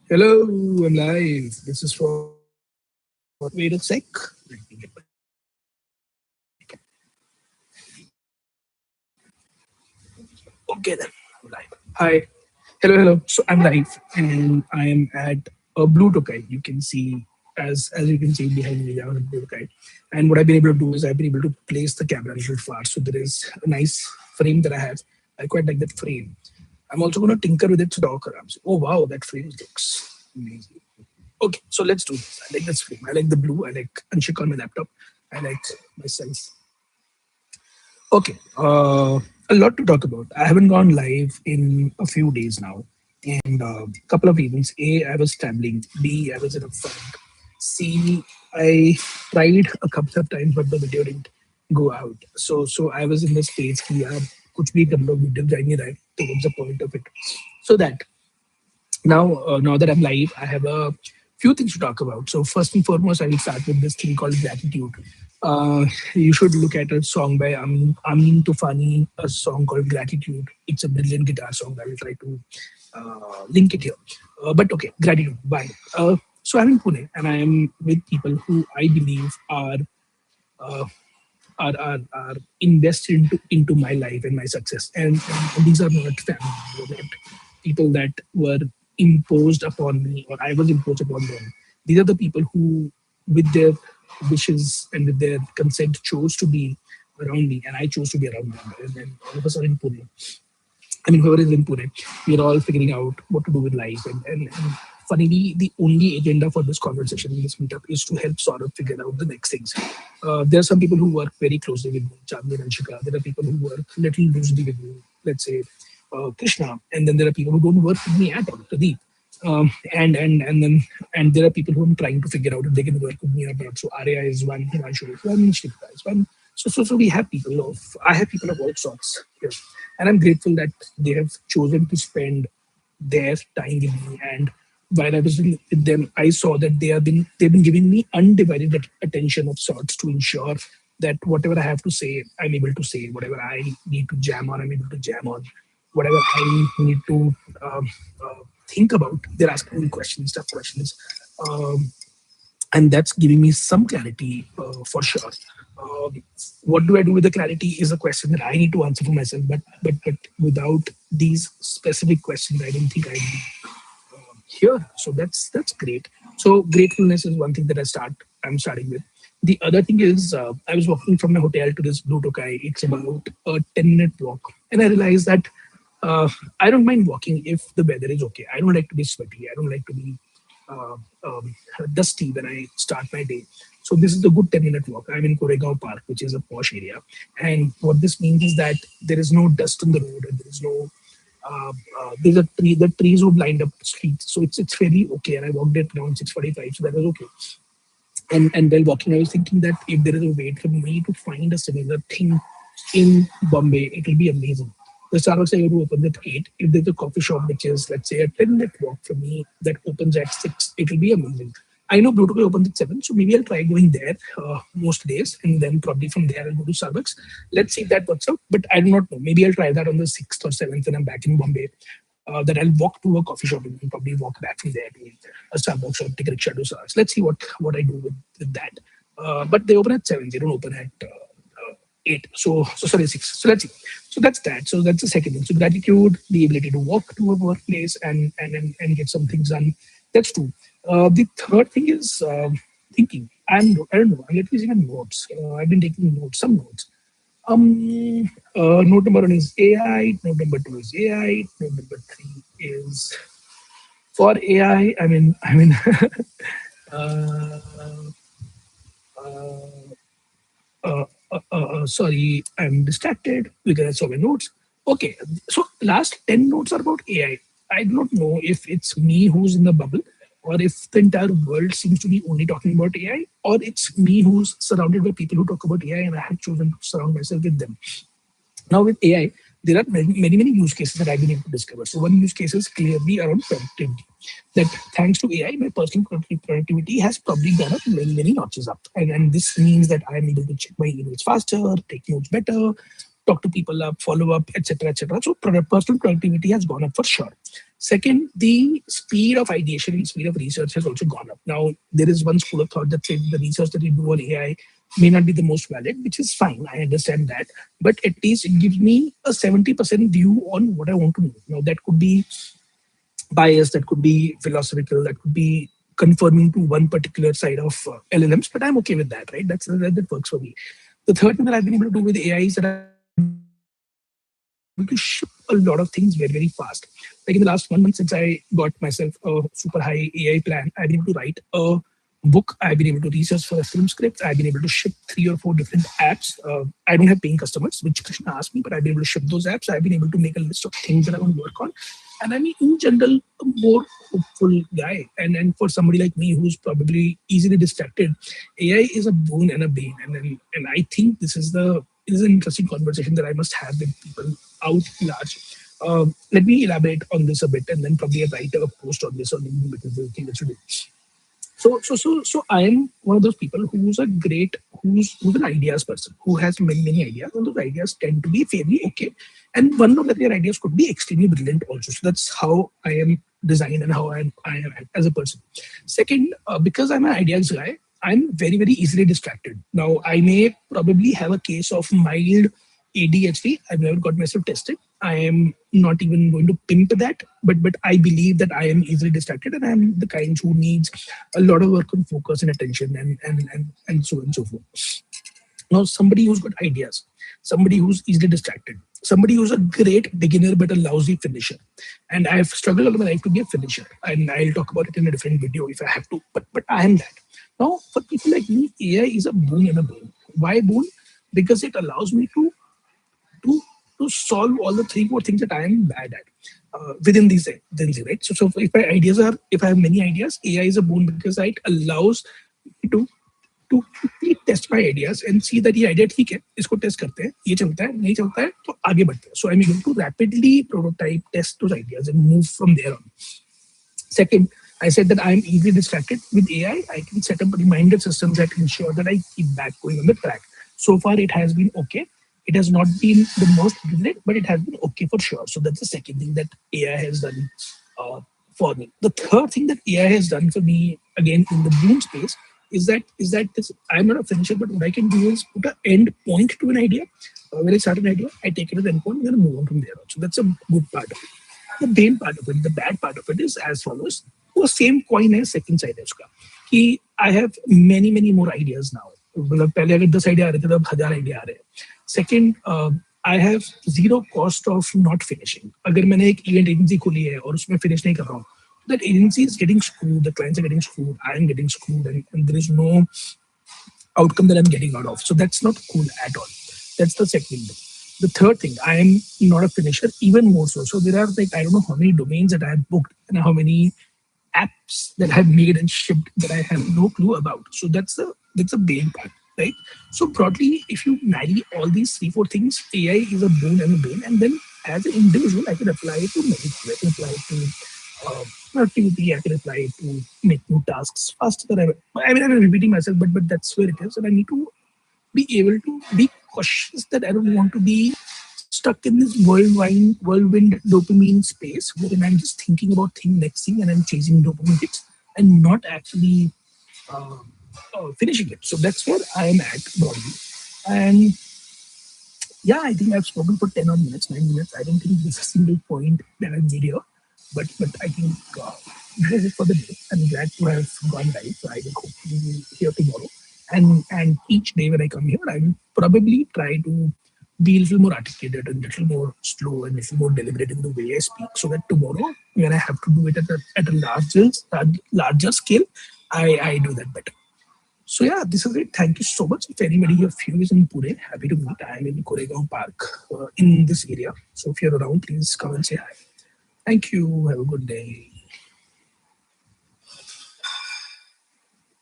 Hello, I'm live. This is for. Wait a sec. Let me get my. Okay, then. I'm live. Hi. Hello, hello. So I'm live and I am at a Blue Tokai. You can see, as you can see behind me, I'm at Blue Tokai. And what I've been able to do is I've been able to place the camera a little far. So there is a nice frame that I have. I quite like that frame. I'm also going to tinker with it to talk around. Oh, wow, that frame looks amazing. Okay, so let's do this. I like this frame. I like the blue. I like Anshik on my laptop. I like my size. Okay, a lot to talk about. I haven't gone live in a few days now, and a couple of reasons. A, I was traveling. B, I was in a funk. C, I tried a couple of times, but the video didn't go out. So I was in the space कि यार कुछ भी कर लो video जाएंगे right towards the point of it. So that now that I'm live, I have a few things to talk about. So first and foremost, I will start with this thing called gratitude. You should look at a song by Amin Tufani, a song called Gratitude. It's a brilliant guitar song. I will try to link it here. But okay, gratitude. Why? So I'm in Pune and I am with people who I believe uh, are invested into my life and my success. And these are not family, they're not people that were imposed upon me or I was imposed upon them. These are the people who, with their wishes and with their consent, chose to be around me, and I chose to be around them. And then all of us are in Pune. I mean, whoever is in Pune, we're all figuring out what to do with life. And funnily, the only agenda for this conversation in this meetup is to help sort of figure out the next things. There are some people who work very closely with me, Chandni and Shika. There are people who work little loosely with me, let's say Krishna. And then there are people who don't work with me at all, Pradeep. And there are people who I'm trying to figure out if they can work with me or not. So Arya is one, Himanshu is one, Shikha is one. So we have people of I have people of all sorts here, and I'm grateful that they have chosen to spend their time with me. And while I was with them, I saw that they've been giving me undivided attention of sorts to ensure that whatever I have to say, I'm able to say. Whatever I need to jam on, I'm able to jam on. Whatever I need to think about, they're asking me questions, tough questions. Um, and that's giving me some clarity for sure. Um, what do I do with the clarity is a question that I need to answer for myself. But without these specific questions, I don't think I'd be here. So that's great. So gratefulness is one thing that I'm starting with. The other thing is I was walking from my hotel to this Blue Tokai. It's about a 10-minute walk, and I realized that uh, I don't mind walking if the weather is okay. I don't like to be sweaty. I don't like to be uh, um, dusty when I start my day. So this is a good 10-minute walk. I'm in Koregaon Park, which is a posh area. And what this means is that there is no dust on the road and there is no there's a tree. The trees would lined up the street, so it's fairly okay. And I walked it around 6:45, so that was okay. And while walking, I was thinking that if there is a way for me to find a similar thing in Bombay, it will be amazing. The Starbucks I go to opens at 8. If there's a coffee shop which is, let's say, a 10-minute walk from me that opens at 6, it will be amazing. I know Blue Tokai opens at 7, so maybe I'll try going there most days, and then probably from there I'll go to Starbucks. Let's see if that works out. But I do not know. Maybe I'll try that on the 6th or 7th when I'm back in Bombay. That I'll walk to a coffee shop and then probably walk back from there to a Starbucks or take a rickshaw to Starbucks. Let's see what I do with that. But they open at 7. They don't open at 8. So sorry, 6. So let's see. So that's that. So that's the second thing. So gratitude, the ability to walk to a workplace and get some things done. That's two. The third thing is thinking. I don't know. I'm at least even notes. I've been taking notes, some notes. Note number one is AI. Note number two is AI. Note number three is for AI. I mean, uh, uh, sorry, I'm distracted because I saw my notes. Okay, so last 10 notes are about AI. I do not know if it's me who's in the bubble or if the entire world seems to be only talking about AI, or it's me who's surrounded by people who talk about AI and I have chosen to surround myself with them. Now with AI, there are many use cases that I've been able to discover. So one use case is clearly around productivity. That thanks to AI, my personal productivity has probably gone up many notches up, and this means that I'm able to check my emails faster, take notes better, talk to people up, follow up, etc., etc. So personal productivity has gone up for sure. Second, the speed of ideation and speed of research has also gone up. Now, there is one school of thought that says the research that you do on AI may not be the most valid, which is fine. I understand that. But at least it gives me a 70% view on what I want to know. Now, that could be bias, that could be philosophical, that could be conforming to one particular side of LLMs, but I'm okay with that, right? That works for me. The third thing that I've been able to do with AI is that I've been able to ship a lot of things very fast. Like in the last 1 month since I got myself a super high AI plan, I've been able to write a book. I've been able to research for a film script. I've been able to ship 3 or 4 different apps. I don't have paying customers, which Krishna asked me, but I've been able to ship those apps. I've been able to make a list of things that I want to work on. And I'm in general a more hopeful guy. And for somebody like me who's probably easily distracted, AI is a boon and a bane. And I think this is an interesting conversation that I must have with people out large. Let me elaborate on this a bit, and then probably write a post on this on LinkedIn, because the thing that you do. So I am one of those people who's an ideas person who has many ideas, and those ideas tend to be fairly okay. And one of their ideas could be extremely brilliant also. So that's how I am designed and how I am as a person. Second, because I'm an ideas guy, I'm very easily distracted. Now I may probably have a case of mild ADHD. I've never got myself tested. I am not even going to pimp that, but I believe that I am easily distracted, and I'm the kind who needs a lot of work on focus and attention, and so on and so forth. Now, somebody who's got ideas, somebody who's easily distracted, somebody who's a great beginner but a lousy finisher. And I've struggled all my life to be a finisher. And I'll talk about it in a different video if I have to. But I am that. Now, for people like me, AI is a boon and a boon. Why boon? Because it allows me to to solve all the 3 4 things that I am bad at within these, right? So if I have many ideas, AI is a boon because it allows me to quickly test my ideas and see that ये idea ठीक है, इसको test करते हैं, ये चलता है, नहीं चलता है, तो आगे बढ़ते हैं. So I'm able to rapidly prototype, test those ideas, and move from there on. Second, I said that I'm easily distracted. With AI, I can set up reminder systems that ensure that I keep back going on the track. So far, it has been okay. It has not been the most brilliant, but it has been okay for sure. So that's the second thing that AI has done for me. The third thing that AI has done for me, again in the boom space, is that this, I'm not a finisher, but what I can do is put an end point to an idea. When I start an idea, I take it as an end point, and then move on from there. So that's a good part of it. The main part of it, the bad part of it is as follows. वो same coin है second side है उसका कि I have many more ideas now. मतलब पहले अगर 10 idea आ रहे थे, अब 1000 आइडिया आ रहे हैं. Second, I have zero cost of not finishing. अगर मैंने एक इवेंट एजेंसी खोली है और उसमें फिनिश नहीं कर रहा हूँ, that agency is getting screwed, the clients are getting screwed, I am getting screwed, and there is no outcome that I'm getting out of. So that's not cool at all. That's the second thing. The third thing, I am not a finisher, even more so. So there are like, I don't know how many domains that I have booked and how many apps that I have made and shipped that I have no clue about. So that's the main part, right? So broadly, if you marry all these 3 4 things, AI is a boon and a bane. And then as an individual, I can apply it to many things. I can apply it to productivity. I can apply it to make new tasks faster. I mean, I'm repeating myself, but that's where it is. And I need to be able to be cautious that I don't want to be stuck in this whirlwind dopamine space wherein I'm just thinking about next thing, and I'm chasing dopamine hits and not actually uh, finishing it. So that's where I am at broadly. And yeah, I think I've spoken for 10 odd minutes, 9 minutes. I don't think there's a single point that I've made here, but I think this is it for the day. I'm glad to have gone live. So I will hopefully be here tomorrow. And each day when I come here, I will probably try to be a little more articulated and a little more slow and a little more deliberate in the way I speak, so that tomorrow, when I have to do it at a larger scale, I do that better. So yeah, this is it. Thank you so much. If anybody of you is in Pune, happy to meet. I am in Koregaon Park in this area. So if you're around, please come and say hi. Thank you. Have a good day.